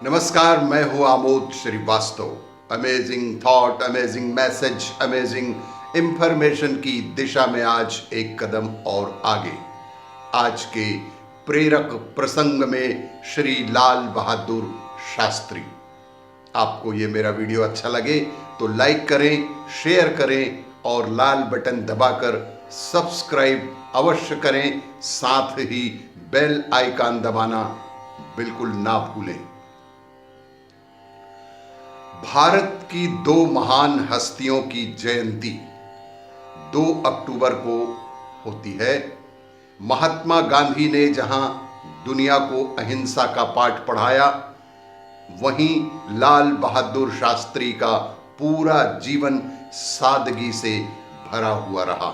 नमस्कार, मैं हूं Amod Srivastava. Amazing thought, amazing message, amazing information की दिशा में आज एक कदम और आगे। आज के प्रेरक प्रसंग में श्री लाल बहादुर शास्त्री। आपको ये मेरा वीडियो अच्छा लगे तो लाइक करें, शेयर करें और लाल बटन दबाकर सब्सक्राइब अवश्य करें। साथ ही बेल आइकन दबाना बिल्कुल ना भूलें। भारत की दो महान हस्तियों की जयंती 2 अक्टूबर को होती है। महात्मा गांधी ने जहां दुनिया को अहिंसा का पाठ पढ़ाया, वहीं लाल बहादुर शास्त्री का पूरा जीवन सादगी से भरा हुआ रहा।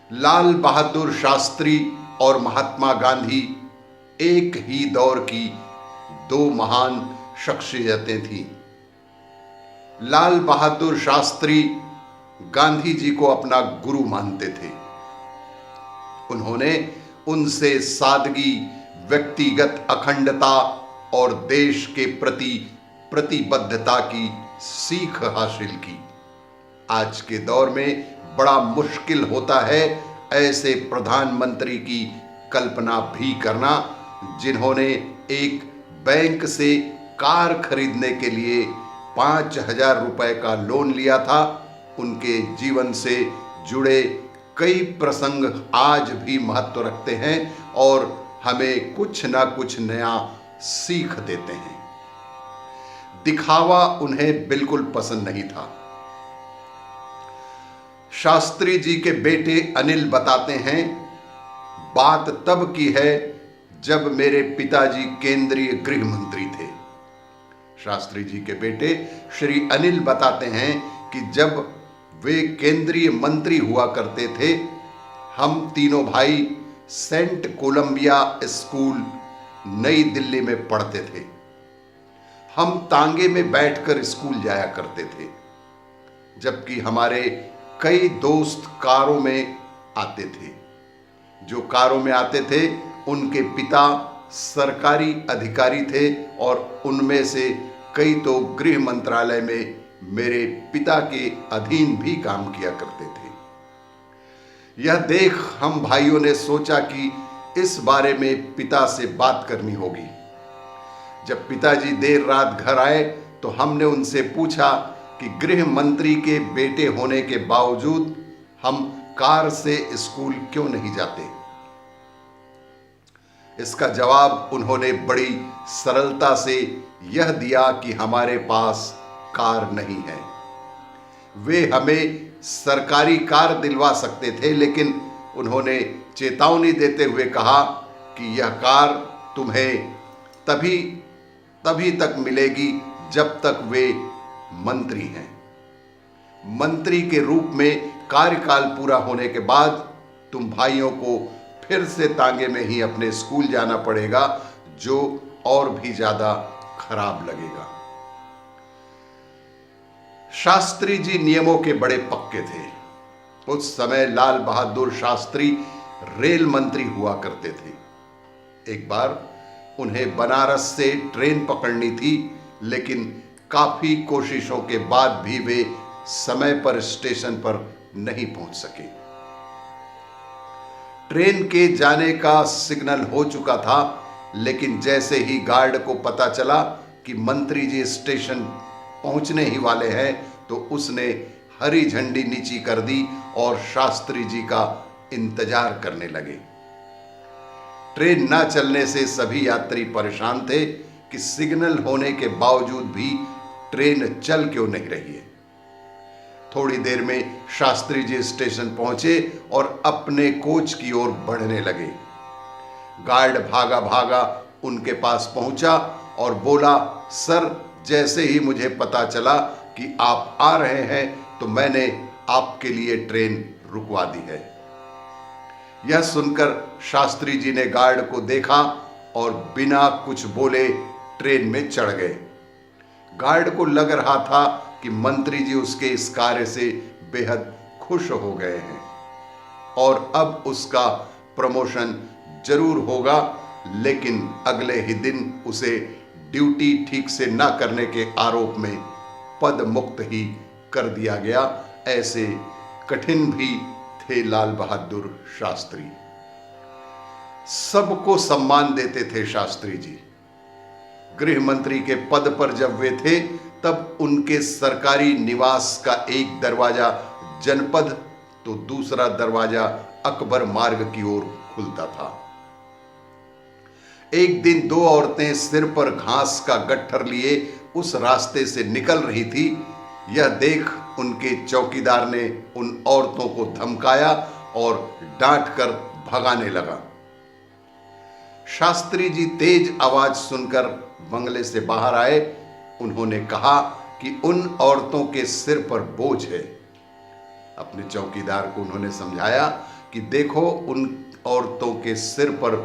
लाल बहादुर शास्त्री और महात्मा गांधी एक ही दौर की दो महान शख्सियतें थीं। लाल बहादुर शास्त्री गांधी जी को अपना गुरु मानते थे। उन्होंने उनसे सादगी, व्यक्तिगत अखंडता और देश के प्रति प्रतिबद्धता की सीख हासिल की। आज के दौर में बड़ा मुश्किल होता है ऐसे प्रधानमंत्री की कल्पना भी करना, जिन्होंने एक बैंक से कार खरीदने के लिए 5,000 रुपए का लोन लिया था। उनके जीवन से जुड़े कई प्रसंग आज भी महत्व रखते हैं और हमें कुछ ना कुछ नया सीख देते हैं। दिखावा उन्हें बिल्कुल पसंद नहीं था। शास्त्री जी के बेटे अनिल बताते हैं, बात तब की है जब मेरे पिताजी केंद्रीय गृह मंत्री थे। शास्त्री जी के बेटे श्री अनिल बताते हैं कि जब वे केंद्रीय मंत्री हुआ करते थे, हम तीनों भाई सेंट कोलंबिया स्कूल नई दिल्ली में पढ़ते थे। हम तांगे में बैठकर स्कूल जाया करते थे, जबकि हमारे कई दोस्त कारों में आते थे। जो कारों में आते थे उनके पिता सरकारी अधिकारी थे और उनमें से कई तो गृह मंत्रालय में मेरे पिता के अधीन भी काम किया करते थे। यह देख हम भाइयों ने सोचा कि इस बारे में पिता से बात करनी होगी। जब पिताजी देर रात घर आए तो हमने उनसे पूछा कि गृह मंत्री के बेटे होने के बावजूद हम कार से स्कूल क्यों नहीं जाते। इसका जवाब उन्होंने बड़ी सरलता से यह दिया कि हमारे पास कार नहीं है। वे हमें सरकारी कार दिलवा सकते थे, लेकिन उन्होंने चेतावनी देते हुए कहा कि यह कार तुम्हें तभी तक मिलेगी जब तक वे मंत्री हैं। मंत्री के रूप में कार्यकाल पूरा होने के बाद तुम भाइयों को फिर से तांगे में ही अपने स्कूल जाना पड़ेगा, जो और भी ज्यादा खराब लगेगा। शास्त्री जी नियमों के बड़े पक्के थे। उस समय लाल बहादुर शास्त्री रेल मंत्री हुआ करते थे। एक बार उन्हें बनारस से ट्रेन पकड़नी थी, लेकिन काफी कोशिशों के बाद भी वे समय पर स्टेशन पर नहीं पहुंच सके। ट्रेन के जाने का सिग्नल हो चुका था, लेकिन जैसे ही गार्ड को पता चला कि मंत्री जी स्टेशन पहुंचने ही वाले हैं, तो उसने हरी झंडी नीची कर दी और शास्त्री जी का इंतजार करने लगे। ट्रेन न चलने से सभी यात्री परेशान थे कि सिग्नल होने के बावजूद भी ट्रेन चल क्यों नहीं रही है। थोड़ी देर में शास्त्री जी स्टेशन पहुंचे और अपने कोच की ओर बढ़ने लगे। गार्ड भागा भागा उनके पास पहुंचा और बोला, सर, जैसे ही मुझे पता चला कि आप आ रहे हैं तो मैंने आपके लिए ट्रेन रुकवा दी है। यह सुनकर शास्त्री जी ने गार्ड को देखा और बिना कुछ बोले ट्रेन में चढ़ गए। गार्ड को लग रहा था कि मंत्री जी उसके इस कार्य से बेहद खुश हो गए हैं और अब उसका प्रमोशन जरूर होगा, लेकिन अगले ही दिन उसे ड्यूटी ठीक से न करने के आरोप में पद मुक्त ही कर दिया गया। ऐसे कठिन भी थे लाल बहादुर शास्त्री। सबको सम्मान देते थे शास्त्री जी। गृह मंत्री के पद पर जब वे थे तब उनके सरकारी निवास का एक दरवाजा जनपद तो दूसरा दरवाजा अकबर मार्ग की ओर खुलता था। एक दिन दो औरतें सिर पर घास का गट्ठर लिए उस रास्ते से निकल रही थी। यह देख उनके चौकीदार ने उन औरतों को धमकाया और डांट कर भगाने लगा। शास्त्री जी तेज आवाज सुनकर बंगले से बाहर आए। उन्होंने कहा कि उन औरतों के सिर पर बोझ है। अपने चौकीदार को उन्होंने समझाया कि देखो, उन औरतों के सिर पर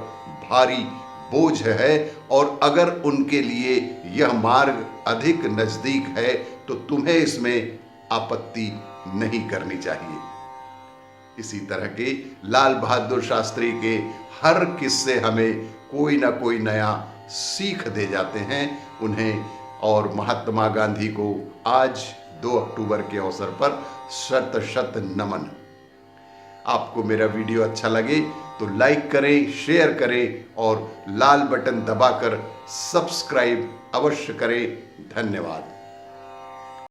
भारी बोझ है और अगर उनके लिए यह मार्ग अधिक नजदीक है तो तुम्हें इसमें आपत्ति नहीं करनी चाहिए। इसी तरह के लाल बहादुर शास्त्री के हर किस्से हमें कोई ना कोई नया सीख दे जाते हैं उन्हें। और महात्मा गांधी को आज 2 अक्टूबर के अवसर पर शत शत नमन। आपको मेरा वीडियो अच्छा लगे तो लाइक करें, शेयर करें और लाल बटन दबाकर सब्सक्राइब अवश्य करें। धन्यवाद।